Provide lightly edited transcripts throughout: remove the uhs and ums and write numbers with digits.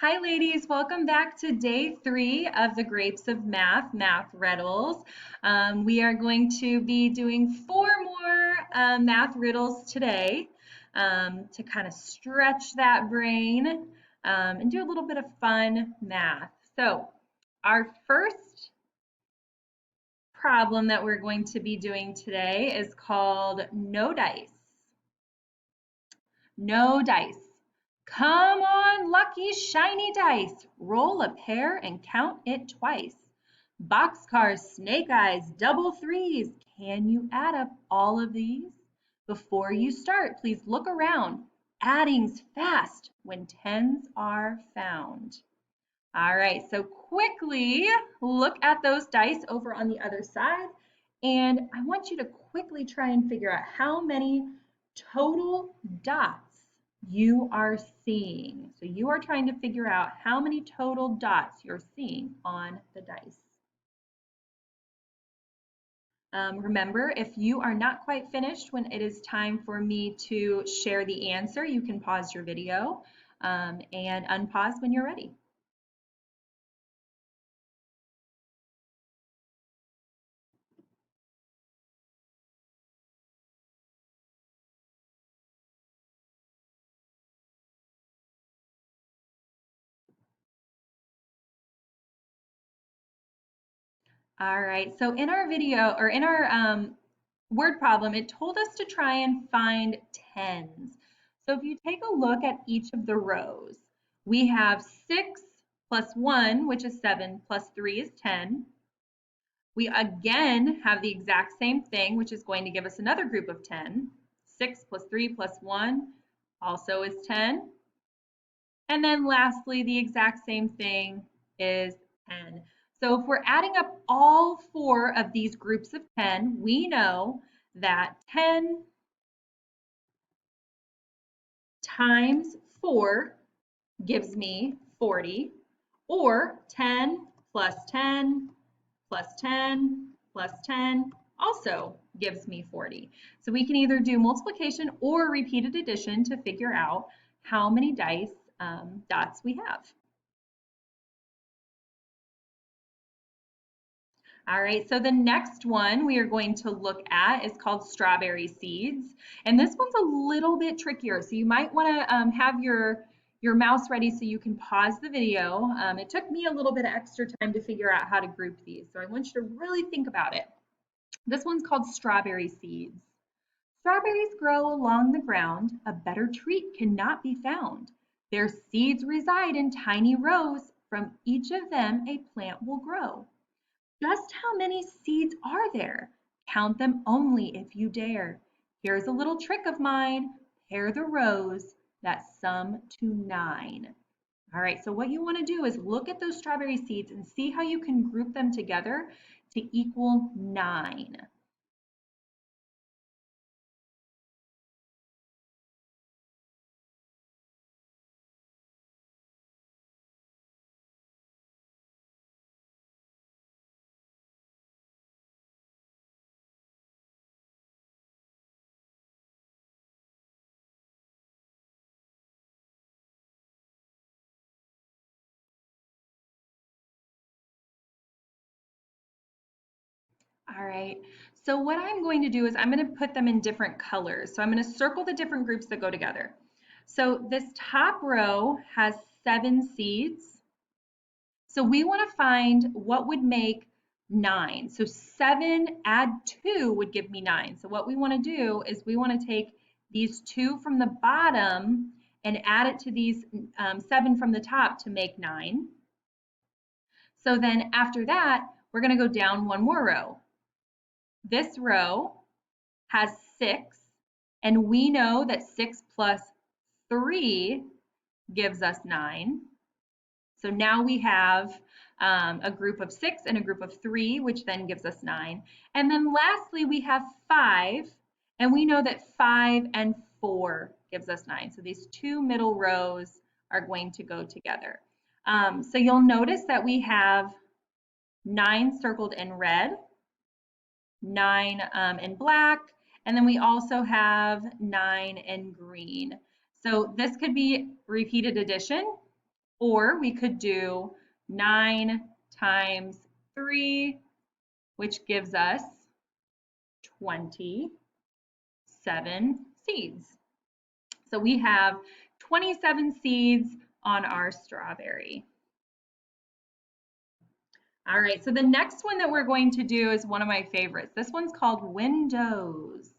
Hi, ladies. Welcome back to day 3 of the Grapes of Math riddles. We are going to be doing 4 more math riddles today to kind of stretch that brain and do a little bit of fun math. So, our first problem that we're going to be doing today is called no dice. No dice. Come on, lucky shiny dice. Roll a pair and count it twice. Boxcars, snake eyes, double threes. Can you add up all of these? Before you start, please look around. Adding's fast when tens are found. All right, so quickly look at those dice over on the other side. And I want you to quickly try and figure out how many total dots you are seeing. So you are trying to figure out how many total dots you're seeing on the dice. Remember, if you are not quite finished when it is time for me to share the answer, you can pause your video and unpause when you're ready. All right, so in our video or in our word problem, it told us to try and find tens. So if you take a look at each of the rows, we have 6 plus 1, which is 7, plus 3 is 10. We again have the exact same thing, which is going to give us another group of 10. 6 plus 3 plus 1 also is 10. And then lastly, the exact same thing is 10. So if we're adding up all 4 of these groups of 10, we know that 10 times 4 gives me 40, or 10 plus 10 plus 10 plus 10 also gives me 40. So we can either do multiplication or repeated addition to figure out how many dice dots we have. All right, so the next one we are going to look at is called strawberry seeds. And this one's a little bit trickier, so you might want to have your mouse ready so you can pause the video. It took me a little bit of extra time to figure out how to group these, so I want you to really think about it. This one's called strawberry seeds. Strawberries grow along the ground. A better treat cannot be found. Their seeds reside in tiny rows. From each of them, a plant will grow. Just how many seeds are there? Count them only if you dare. Here's a little trick of mine. Pair the rows that sum to 9. All right, so what you want to do is look at those strawberry seeds and see how you can group them together to equal 9. All right, so what I'm going to do is I'm going to put them in different colors. So I'm going to circle the different groups that go together. So this top row has 7 seeds. So we want to find what would make 9. So 7 add 2 would give me 9. So what we want to do is we want to take these 2 from the bottom and add it to these 7 from the top to make 9. So then after that, we're going to go down one more row. This row has 6, and we know that 6 plus 3 gives us 9. So now we have a group of 6 and a group of 3, which then gives us 9. And then lastly, we have 5, and we know that 5 and 4 gives us 9. So these 2 middle rows are going to go together. So you'll notice that we have 9 circled in red, 9 in black, and then we also have 9 in green. So this could be repeated addition, Or we could do 9 times 3, which gives us 27 seeds. So we have 27 seeds on our strawberry. All right, so the next one that we're going to do is one of my favorites. This one's called windows.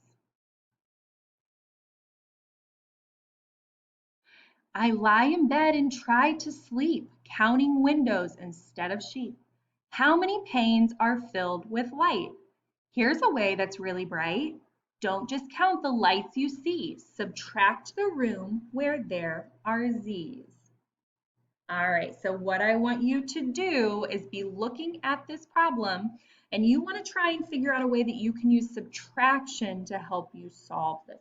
I lie in bed and try to sleep, counting windows instead of sheep. How many panes are filled with light? Here's a way that's really bright. Don't just count the lights you see. Subtract the room where there are Z's. All right, so what I want you to do is be looking at this problem, and you want to try and figure out a way that you can use subtraction to help you solve this one.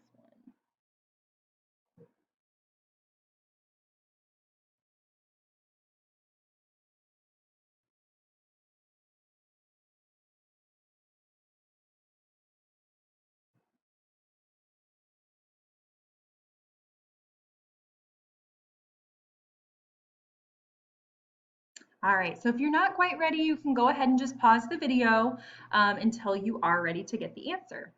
All right, so if you're not quite ready, you can go ahead and just pause the video until you are ready to get the answer.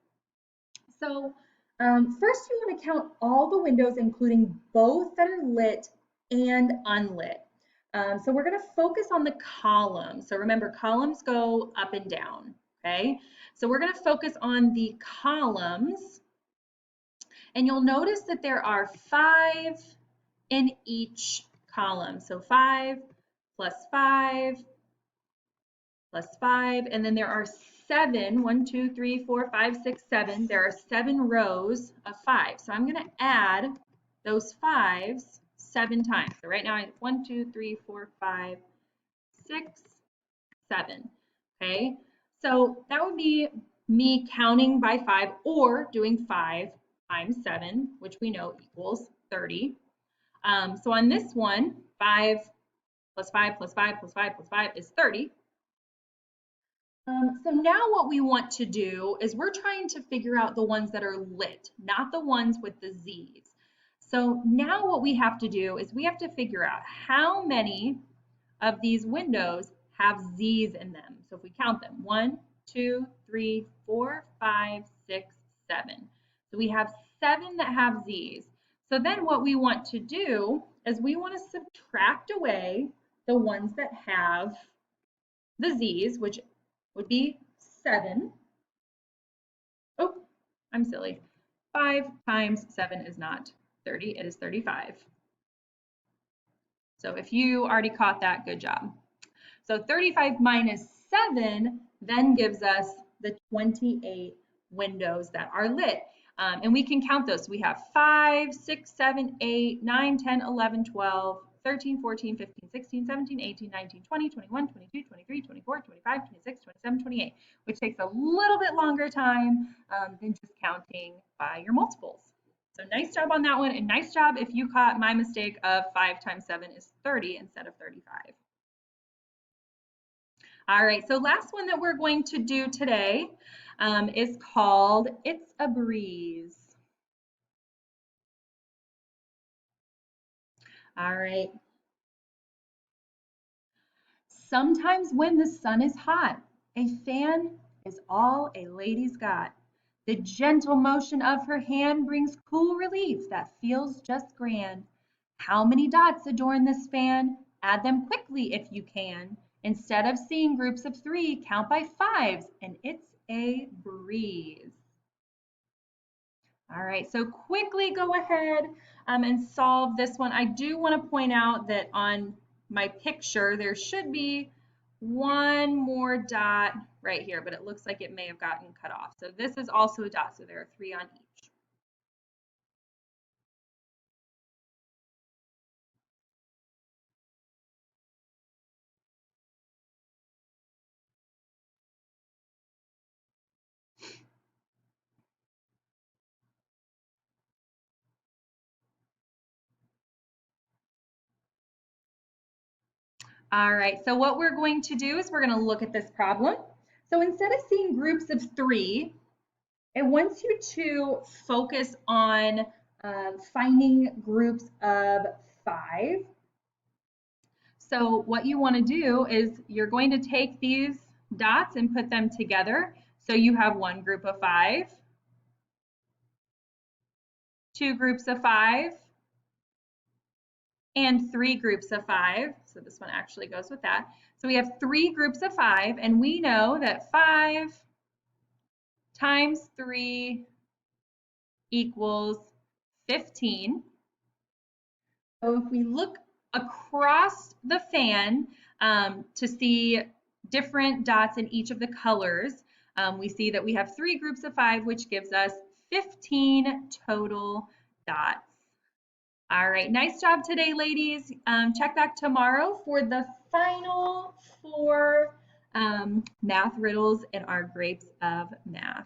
So first you want to count all the windows, including both that are lit and unlit. So we're going to focus on the columns. So remember, columns go up and down, okay? So we're going to focus on the columns, and you'll notice that there are 5 in each column. So 5 plus 5 plus 5, and then there are 7, 1, 2, 3, 4, 5, 6, 7. There are 7 rows of 5. So I'm going to add those 5s 7 times. So right now, 1, 2, 3, 4, 5, 6, 7. Okay, so that would be me counting by 5 or doing 5 times 7, which we know equals 30. So on this one, 5 plus 5 plus 5 plus 5 plus 5 is 30. So now what we want to do is we're trying to figure out the ones that are lit, not the ones with the Z's. So now what we have to do is we have to figure out how many of these windows have Z's in them. So if we count them, 1, 2, 3, 4, 5, 6, 7. So we have 7 that have Z's. So then what we want to do is we want to subtract away the ones that have the Z's, which would be 7. Oh, I'm silly. 5 times 7 is not 30, it is 35. So if you already caught that, good job. So 35 minus 7 then gives us the 28 windows that are lit. And we can count those. We have 5, 6, 7, 8, 9, 10, 11, 12, 13, 14, 15, 16, 17, 18, 19, 20, 21, 22, 23, 24, 25, 26, 27, 28, which takes a little bit longer time than just counting by your multiples. So nice job on that one, and nice job if you caught my mistake of 5 times 7 is 30 instead of 35. All right, so last one that we're going to do today is called It's a Breeze. All right. Sometimes when the sun is hot, a fan is all a lady's got. The gentle motion of her hand brings cool relief that feels just grand. How many dots adorn this fan? Add them quickly if you can. Instead of seeing groups of 3, count by 5s, and it's a breeze. All right, so quickly go ahead and solve this one. I do want to point out that on my picture, there should be one more dot right here, but it looks like it may have gotten cut off. So this is also a dot, so there are 3 on each. All right, so what we're going to do is we're going to look at this problem. So instead of seeing groups of 3, it wants you to focus on finding groups of 5. So what you want to do is you're going to take these dots and put them together. So you have one group of 5, two groups of 5, and 3 groups of 5. So this one actually goes with that. So we have 3 groups of 5, and we know that 5 times 3 equals 15. So if we look across the fan to see different dots in each of the colors, we see that we have 3 groups of 5, which gives us 15 total dots. All right, nice job today, ladies. Check back tomorrow for the final 4 math riddles in our Grapes of Math.